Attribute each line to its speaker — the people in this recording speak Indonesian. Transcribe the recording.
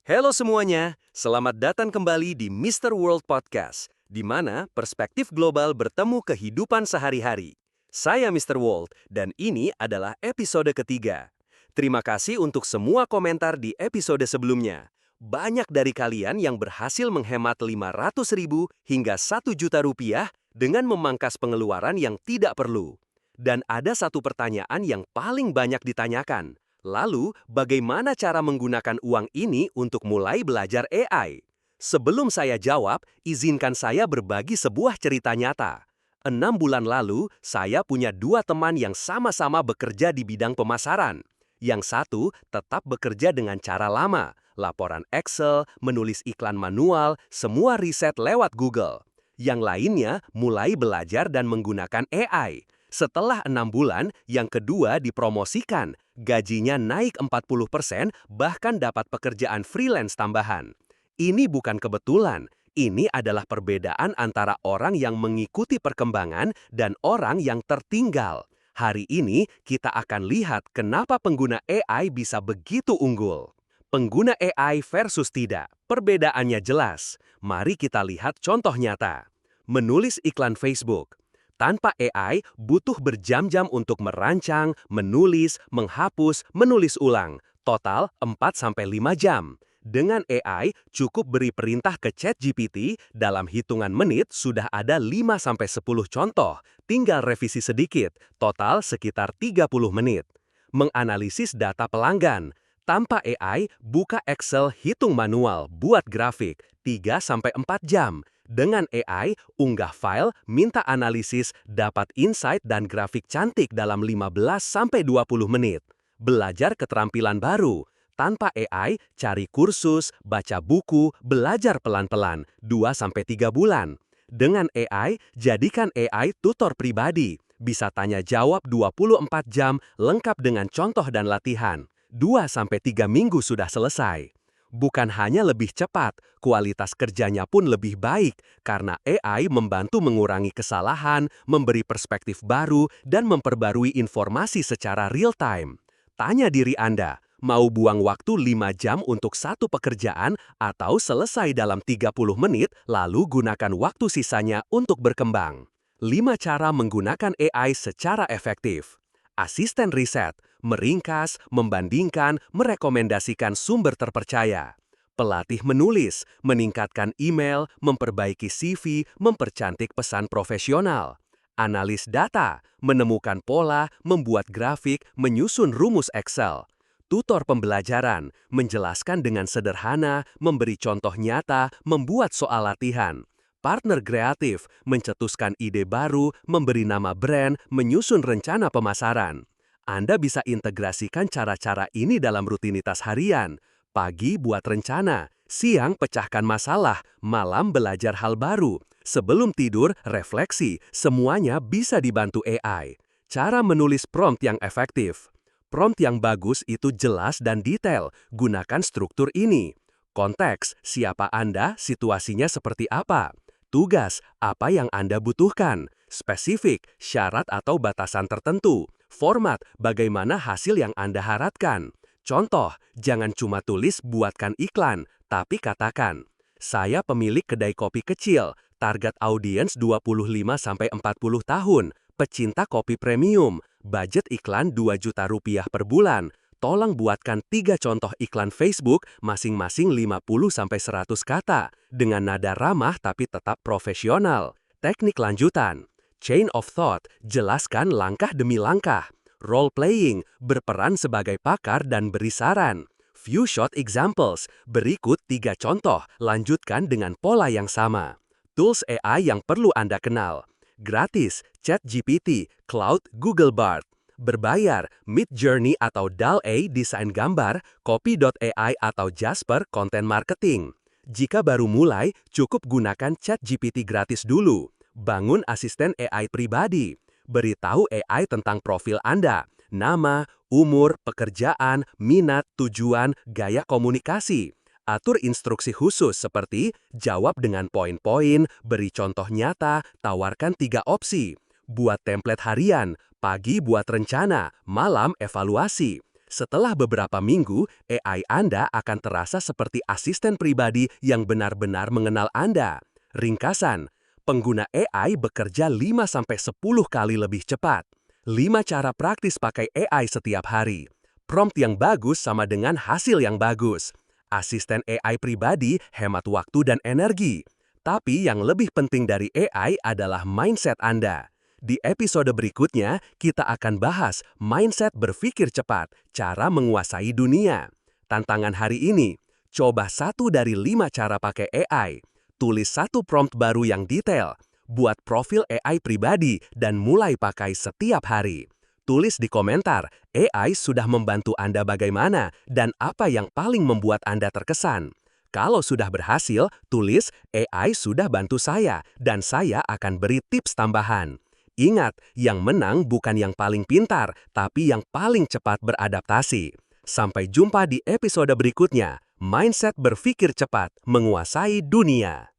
Speaker 1: Halo semuanya, selamat datang kembali di Mr. World Podcast, di mana perspektif global bertemu kehidupan sehari-hari. Saya Mr. World, dan ini adalah episode ketiga. Terima kasih untuk semua komentar di episode sebelumnya. Banyak dari kalian yang berhasil menghemat 500.000 hingga 1 juta rupiah dengan memangkas pengeluaran yang tidak perlu. Dan ada satu pertanyaan yang paling banyak ditanyakan. Lalu, bagaimana cara menggunakan uang ini untuk mulai belajar AI? Sebelum saya jawab, izinkan saya berbagi sebuah cerita nyata. 6 bulan lalu, saya punya dua teman yang sama-sama bekerja di bidang pemasaran. Yang satu tetap bekerja dengan cara lama, laporan Excel, menulis iklan manual, semua riset lewat Google. Yang lainnya mulai belajar dan menggunakan AI. Setelah 6 bulan, yang kedua dipromosikan, gajinya naik 40%, bahkan dapat pekerjaan freelance tambahan. Ini bukan kebetulan, ini adalah perbedaan antara orang yang mengikuti perkembangan dan orang yang tertinggal. Hari ini kita akan lihat kenapa pengguna AI bisa begitu unggul. Pengguna AI versus tidak, perbedaannya jelas. Mari kita lihat contoh nyata. Menulis iklan Facebook. Tanpa AI, butuh berjam-jam untuk merancang, menulis, menghapus, menulis ulang. Total 4-5 jam. Dengan AI, cukup beri perintah ke ChatGPT, dalam hitungan menit sudah ada 5-10 contoh. Tinggal revisi sedikit, total sekitar 30 menit. Menganalisis data pelanggan. Tanpa AI, buka Excel, hitung manual, buat grafik, 3-4 jam. Dengan AI, unggah file, minta analisis, dapat insight dan grafik cantik dalam 15-20 menit. Belajar keterampilan baru. Tanpa AI, cari kursus, baca buku, belajar pelan-pelan, 2-3 bulan. Dengan AI, jadikan AI tutor pribadi. Bisa tanya jawab 24 jam, lengkap dengan contoh dan latihan. 2-3 minggu sudah selesai. Bukan hanya lebih cepat, kualitas kerjanya pun lebih baik karena AI membantu mengurangi kesalahan, memberi perspektif baru, dan memperbarui informasi secara real-time. Tanya diri Anda, mau buang waktu 5 jam untuk satu pekerjaan atau selesai dalam 30 menit lalu gunakan waktu sisanya untuk berkembang. 5 cara menggunakan AI secara efektif. Asisten riset, meringkas, membandingkan, merekomendasikan sumber terpercaya. Pelatih menulis, meningkatkan email, memperbaiki CV, mempercantik pesan profesional. Analis data, menemukan pola, membuat grafik, menyusun rumus Excel. Tutor pembelajaran, menjelaskan dengan sederhana, memberi contoh nyata, membuat soal latihan. Partner kreatif, mencetuskan ide baru, memberi nama brand, menyusun rencana pemasaran. Anda bisa integrasikan cara-cara ini dalam rutinitas harian. Pagi buat rencana, siang pecahkan masalah, malam belajar hal baru. Sebelum tidur, refleksi, semuanya bisa dibantu AI. Cara menulis prompt yang efektif. Prompt yang bagus itu jelas dan detail, gunakan struktur ini. Konteks, siapa Anda, situasinya seperti apa. Tugas, apa yang Anda butuhkan. Spesifik, syarat atau batasan tertentu. Format, bagaimana hasil yang Anda harapkan. Contoh, jangan cuma tulis buatkan iklan, tapi katakan, saya pemilik kedai kopi kecil, target audiens 25-40 tahun, pecinta kopi premium, budget iklan 2 juta rupiah per bulan. Tolong buatkan 3 contoh iklan Facebook, masing-masing 50-100 kata, dengan nada ramah tapi tetap profesional. Teknik lanjutan. Chain of thought, jelaskan langkah demi langkah. Role playing, berperan sebagai pakar dan beri saran. Few shot examples, berikut 3 contoh, lanjutkan dengan pola yang sama. Tools AI yang perlu Anda kenal. Gratis, ChatGPT, Cloud, Google Bard. Berbayar, Midjourney atau DALL-E desain gambar, Copy.ai atau Jasper konten marketing. Jika baru mulai, cukup gunakan ChatGPT gratis dulu. Bangun asisten AI pribadi. Beritahu AI tentang profil Anda, nama, umur, pekerjaan, minat, tujuan, gaya komunikasi. Atur instruksi khusus seperti jawab dengan poin-poin, beri contoh nyata, tawarkan 3 opsi. Buat template harian, pagi buat rencana, malam evaluasi. Setelah beberapa minggu, AI Anda akan terasa seperti asisten pribadi yang benar-benar mengenal Anda. Ringkasan, pengguna AI bekerja 5-10 kali lebih cepat. 5 cara praktis pakai AI setiap hari. Prompt yang bagus sama dengan hasil yang bagus. Asisten AI pribadi hemat waktu dan energi. Tapi yang lebih penting dari AI adalah mindset Anda. Di episode berikutnya, kita akan bahas mindset berpikir cepat, cara menguasai dunia. Tantangan hari ini, coba 1 dari 5 cara pakai AI. Tulis 1 prompt baru yang detail. Buat profil AI pribadi dan mulai pakai setiap hari. Tulis di komentar, AI sudah membantu Anda bagaimana dan apa yang paling membuat Anda terkesan. Kalau sudah berhasil, tulis AI sudah bantu saya dan saya akan beri tips tambahan. Ingat, yang menang bukan yang paling pintar, tapi yang paling cepat beradaptasi. Sampai jumpa di episode berikutnya. Mindset berpikir cepat, menguasai dunia.